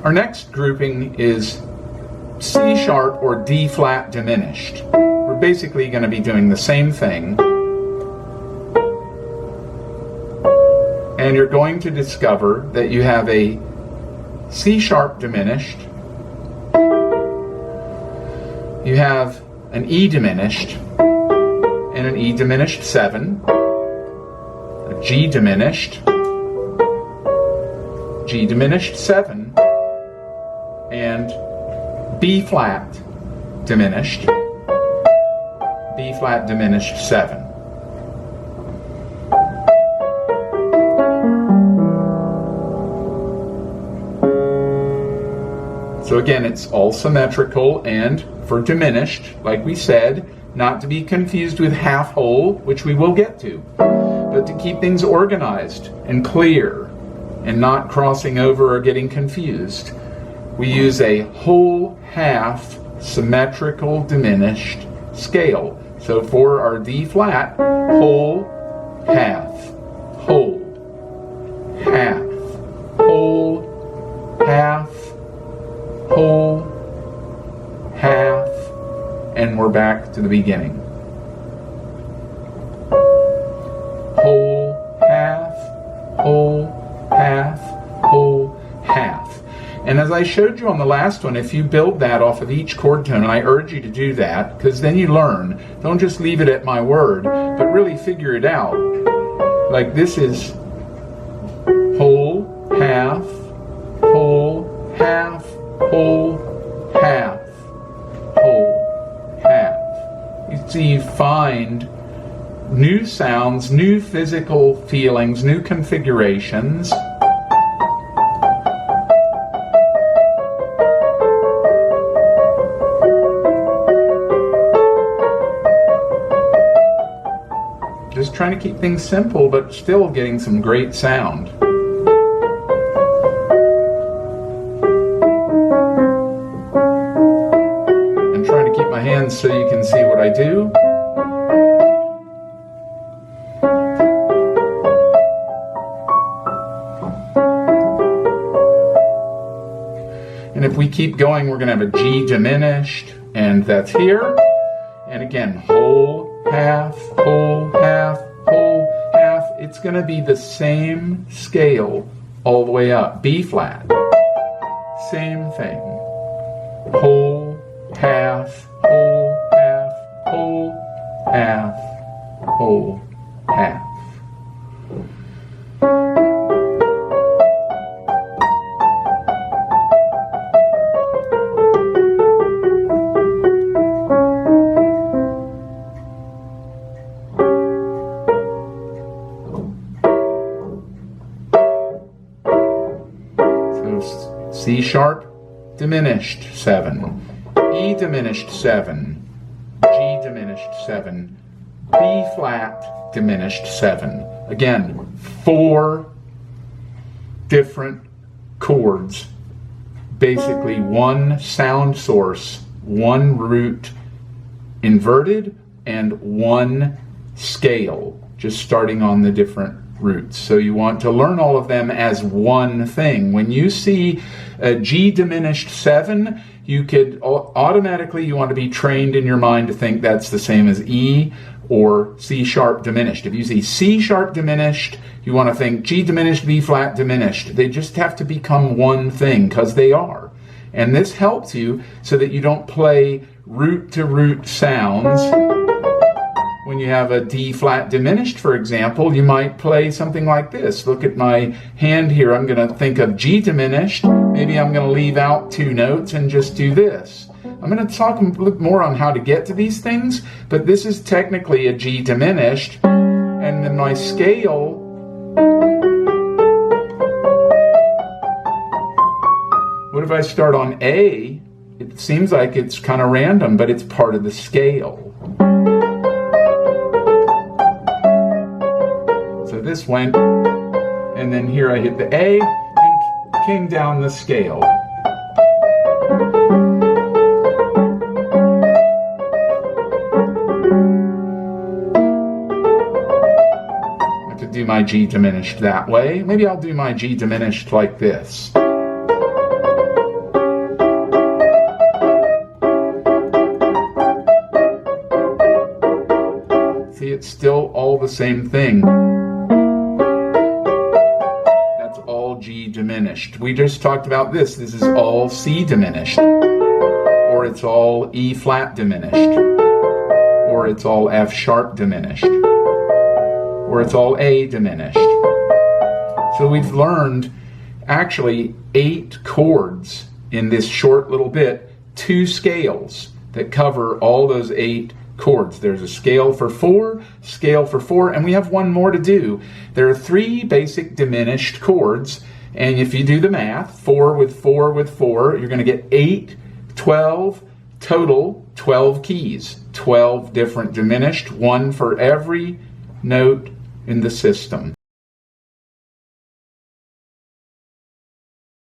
Our next grouping is C sharp or D flat diminished. We're basically going to be doing the same thing. And you're going to discover that you have a C sharp diminished, you have an E diminished, and an E diminished 7, a G diminished, G diminished 7, and B flat diminished, B flat diminished 7. So again, it's all symmetrical, and for diminished, like we said, not to be confused with half whole, which we will get to, but to keep things organized and clear and not crossing over or getting confused, we use a whole half symmetrical diminished scale. So for our D flat, whole, half, whole, half, whole, half, whole, half, and we're back to the beginning. Whole, half, whole, half, whole, half. And as I showed you on the last one, if you build that off of each chord tone, and I urge you to do that, because then you learn. Don't just leave it at my word, but really figure it out. Like this is whole, half, whole, half, whole, half, whole, half. You see, you find new sounds, new physical feelings, new configurations. Just trying to keep things simple, but still getting some great sound. So you can see what I do. And if we keep going, we're going to have a G diminished, and that's here. And again, whole, half, whole, half, whole, half. It's going to be the same scale all the way up. B flat. Same thing. Whole, half, whole, half, whole, half, whole, half. So C sharp diminished 7. E diminished 7, G diminished 7, B flat diminished 7. Again, 4 different chords, basically one sound source, one root inverted, and one scale, just starting on the different roots. So you want to learn all of them as one thing. When you see a G diminished 7, you could automatically, you want to be trained in your mind to think that's the same as E or C sharp diminished. If you see C sharp diminished, you want to think G diminished, B flat diminished. They just have to become one thing, because they are. And this helps you so that you don't play root to root sounds. When you have a D flat diminished, for example, you might play something like this. Look at my hand here. I'm going to think of G diminished. Maybe I'm going to leave out 2 notes and just do this. I'm going to talk more on how to get to these things, but this is technically a G diminished. And then my scale, what if I start on A? It seems like it's kind of random, but it's part of the scale. So this went, and then here I hit the A and came down the scale. I could do my G diminished that way. Maybe I'll do my G diminished like this. it's still all the same thing. That's all G diminished. We just talked about this. This is all C diminished. Or it's all E flat diminished. Or it's all F sharp diminished. Or it's all A diminished. So we've learned actually 8 chords in this short little bit, 2 scales that cover all those 8 chords. There's a scale for 4, and we have one more to do. There are 3 basic diminished chords, and if you do the math, 4 with 4 with 4, you're going to get 8, 12, total 12 keys. 12 different diminished, one for every note in the system.